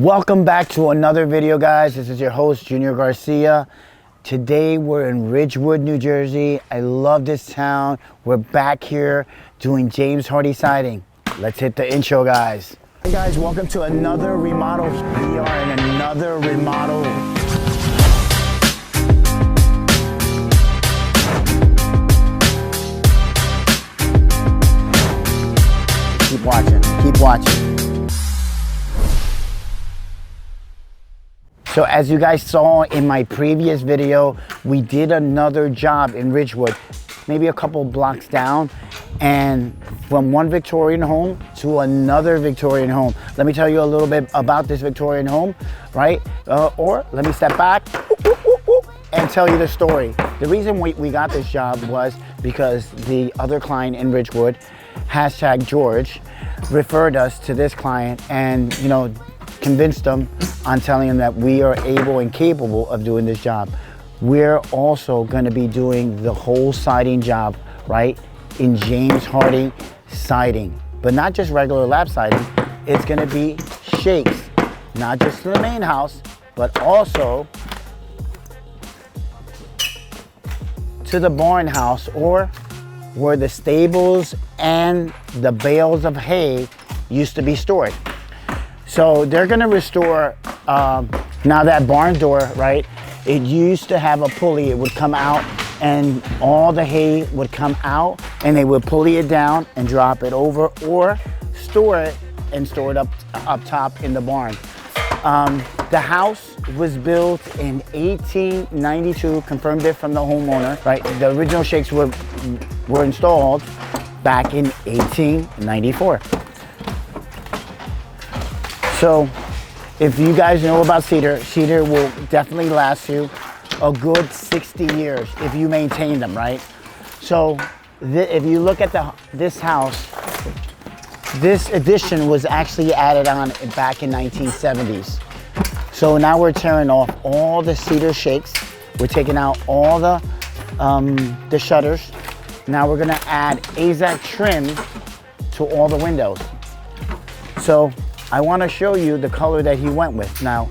Welcome back to another video, guys. This is your host, Junior Garcia. Today we're in Ridgewood, New Jersey. I love this town. We're back here doing James Hardie siding. Let's hit the intro, guys. Hey guys, welcome to another remodel. We are in another remodel. Keep watching, keep watching. So as you guys saw in my previous video, we did another job in Ridgewood, maybe a couple blocks down, and from one Victorian home to another Victorian home. Let me tell you a little bit about this Victorian home, right? Or let me step back and tell you the story. The reason we got this job was because the other client in Ridgewood, #George, referred us to this client and, convinced them on telling them that we are able and capable of doing this job. We're also going to be doing the whole siding job, right, in James Hardie siding. But not just regular lap siding, it's going to be shakes, not just to the main house, but also to the barn house, or where the stables and the bales of hay used to be stored. So they're gonna restore, now that barn door, right? It used to have a pulley. It would come out and all the hay would come out and they would pulley it down and drop it over, or store it and store it up top in the barn. The house was built in 1892, confirmed it from the homeowner, right? The original shakes were installed back in 1894. So if you guys know about cedar will definitely last you a good 60 years if you maintain them, right? So if you look at this house, this addition was actually added on back in 1970s. So now we're tearing off all the cedar shakes. We're taking out all the shutters. Now we're gonna add AZAC trim to all the windows. So I wanna show you the color that he went with. Now,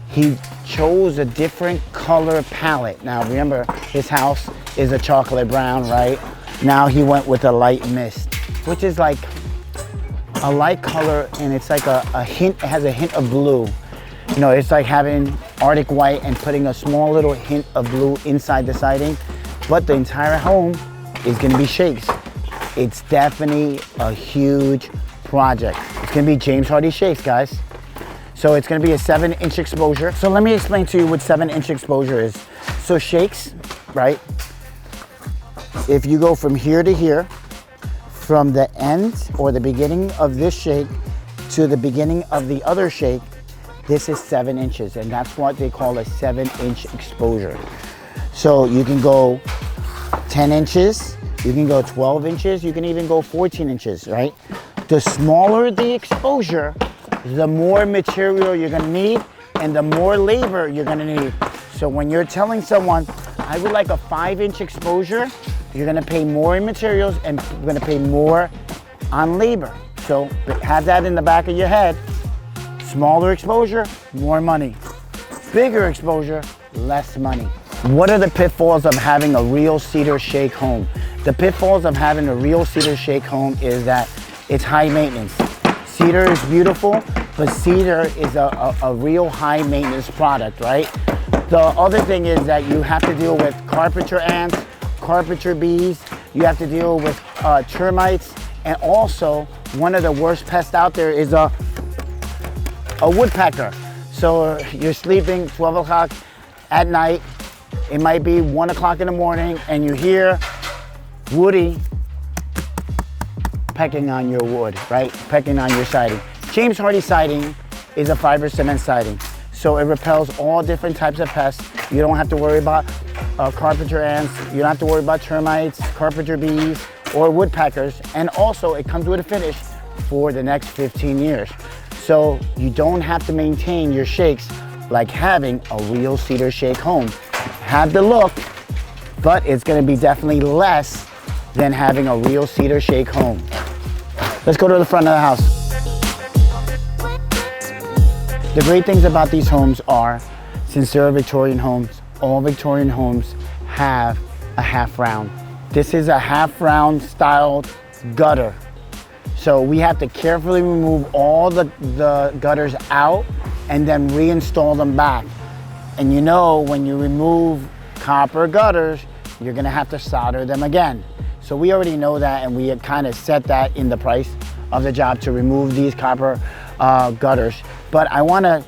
he chose a different color palette. Now remember, his house is a chocolate brown, right? Now he went with a light mist, which is like a light color, and it's like a hint, it has a hint of blue. It's like having Arctic white and putting a small little hint of blue inside the siding, but the entire home is gonna be shakes. It's definitely a huge project. It's gonna be James Hardie shakes, guys. So it's gonna be a 7-inch exposure. So let me explain to you what 7-inch exposure is. So shakes, right? If you go from here to here, from the end or the beginning of this shake to the beginning of the other shake, this is 7 inches, and that's what they call a 7-inch exposure. So you can go 10 inches, you can go 12 inches, you can even go 14 inches, right? The smaller the exposure, the more material you're gonna need and the more labor you're gonna need. So when you're telling someone, I would like a 5-inch exposure, you're gonna pay more in materials and you're gonna pay more on labor. So have that in the back of your head. Smaller exposure, more money. Bigger exposure, less money. What are the pitfalls of having a real cedar shake home? The pitfalls of having a real cedar shake home is that it's high maintenance. Cedar is beautiful, but cedar is a real high maintenance product, right? The other thing is that you have to deal with carpenter ants, carpenter bees, you have to deal with termites, and also one of the worst pests out there is a woodpecker. So you're sleeping 12 o'clock at night, it might be 1 o'clock in the morning, and you hear Woody pecking on your wood, right? Pecking on your siding. James Hardie siding is a fiber cement siding. So it repels all different types of pests. You don't have to worry about carpenter ants. You don't have to worry about termites, carpenter bees, or woodpeckers. And also it comes with a finish for the next 15 years. So you don't have to maintain your shakes like having a real cedar shake home. Have the look, but it's gonna be definitely less than having a real cedar shake home. Let's go to the front of the house. The great things about these homes are, since they're Victorian homes, all Victorian homes have a half round. This is a half round styled gutter. So we have to carefully remove all the gutters out and then reinstall them back. And you know, when you remove copper gutters, you're gonna have to solder them again. So we already know that, and we had kind of set that in the price of the job to remove these copper gutters. But I wanna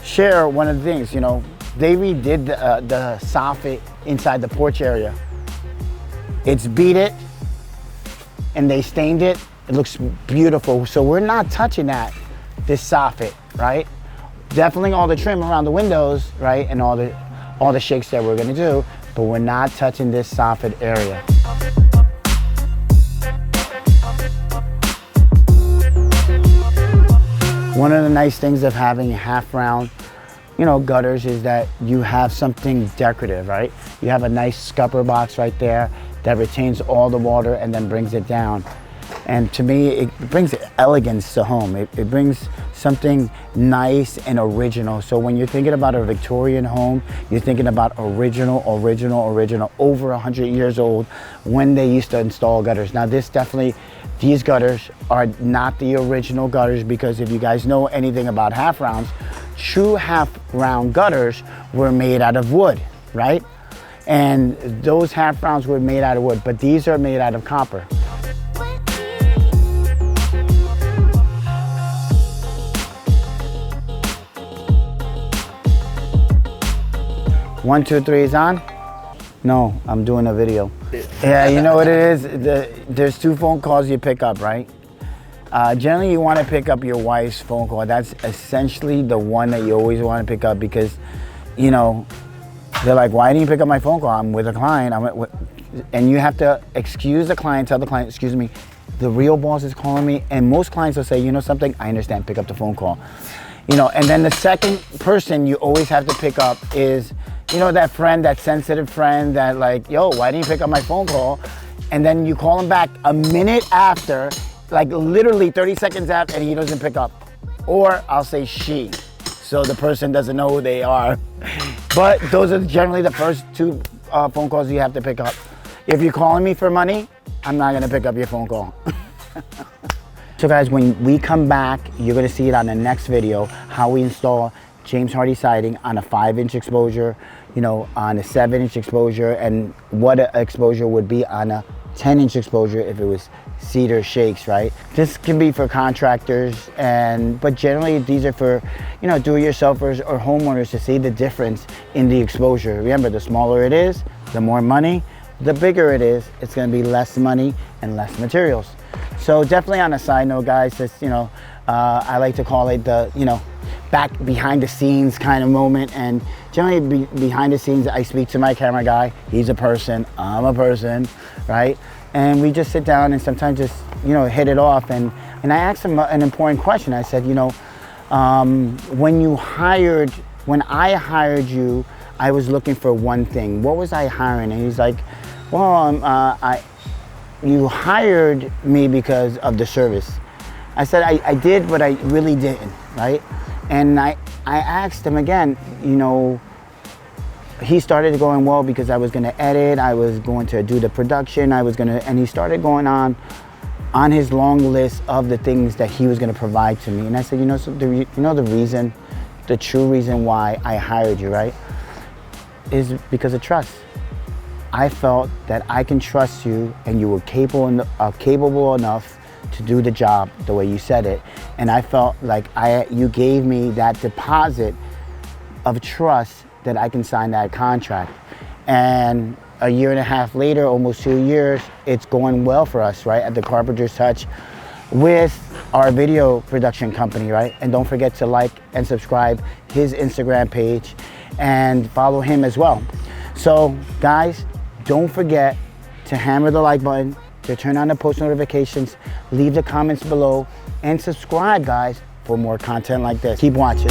share one of the things, you know, they redid the soffit inside the porch area. It's beat it, and they stained it. It looks beautiful. So we're not touching this soffit, right? Definitely all the trim around the windows, right? And all the shakes that we're gonna do, but we're not touching this soffit area. One of the nice things of having half round, you know, gutters is that you have something decorative, right? You have a nice scupper box right there that retains all the water and then brings it down. And to me, it brings elegance to home. It brings something nice and original. So when you're thinking about a Victorian home, you're thinking about original, over 100 years old when they used to install gutters. Now these gutters are not the original gutters, because if you guys know anything about half rounds, true half round gutters were made out of wood, right? And those half rounds were made out of wood, but these are made out of copper. One, two, three is on? No, I'm doing a video. Yeah, you know what it is? There's 2 phone calls you pick up, right? Generally, you want to pick up your wife's phone call. That's essentially the one that you always want to pick up, because, you know, they're like, why didn't you pick up my phone call? I'm with a client. And you have to excuse the client, tell the client, excuse me, the real boss is calling me. And most clients will say, you know something, I understand, pick up the phone call. You know, and then the second person you always have to pick up is, you know, that friend, that sensitive friend that like, yo, why didn't you pick up my phone call? And then you call him back a minute after, like literally 30 seconds after, and he doesn't pick up. Or I'll say she, so the person doesn't know who they are. But those are generally the first 2 phone calls you have to pick up. If you're calling me for money, I'm not gonna pick up your phone call. So guys, when we come back, you're gonna see it on the next video, how we install James Hardie siding on a 5-inch exposure, you know, on a 7-inch exposure, and what an exposure would be on a 10-inch exposure if it was cedar shakes, right? This can be for contractors, but generally these are for, you know, do-it-yourselfers or homeowners to see the difference in the exposure. Remember, the smaller it is, the more money. The bigger it is, it's gonna be less money and less materials. So definitely on a side note, guys, this, you know, I like to call it the, you know, back behind the scenes kind of moment. And generally behind the scenes, I speak to my camera guy. He's a person, I'm a person, right? And we just sit down and sometimes just, you know, hit it off. And I asked him an important question. I said, you know, when I hired you, I was looking for one thing. What was I hiring? And he's like, well, you hired me because of the service. I said, I did, but I really didn't, right? And I asked him again, you know, he started going, well, because I was gonna edit, I was going to do the production, and he started going on his long list of the things that he was gonna provide to me. And I said, you know, so the true reason why I hired you, right, is because of trust. I felt that I can trust you, and you were capable enough to do the job the way you said it. And I felt like you gave me that deposit of trust that I can sign that contract. And a year and a half later, almost 2 years, it's going well for us, right, at the Carpenter's Touch with our video production company, right? And don't forget to like and subscribe his Instagram page and follow him as well. So guys, don't forget to hammer the like button, to turn on the post notifications, leave the comments below, and subscribe, guys, for more content like this. Keep watching.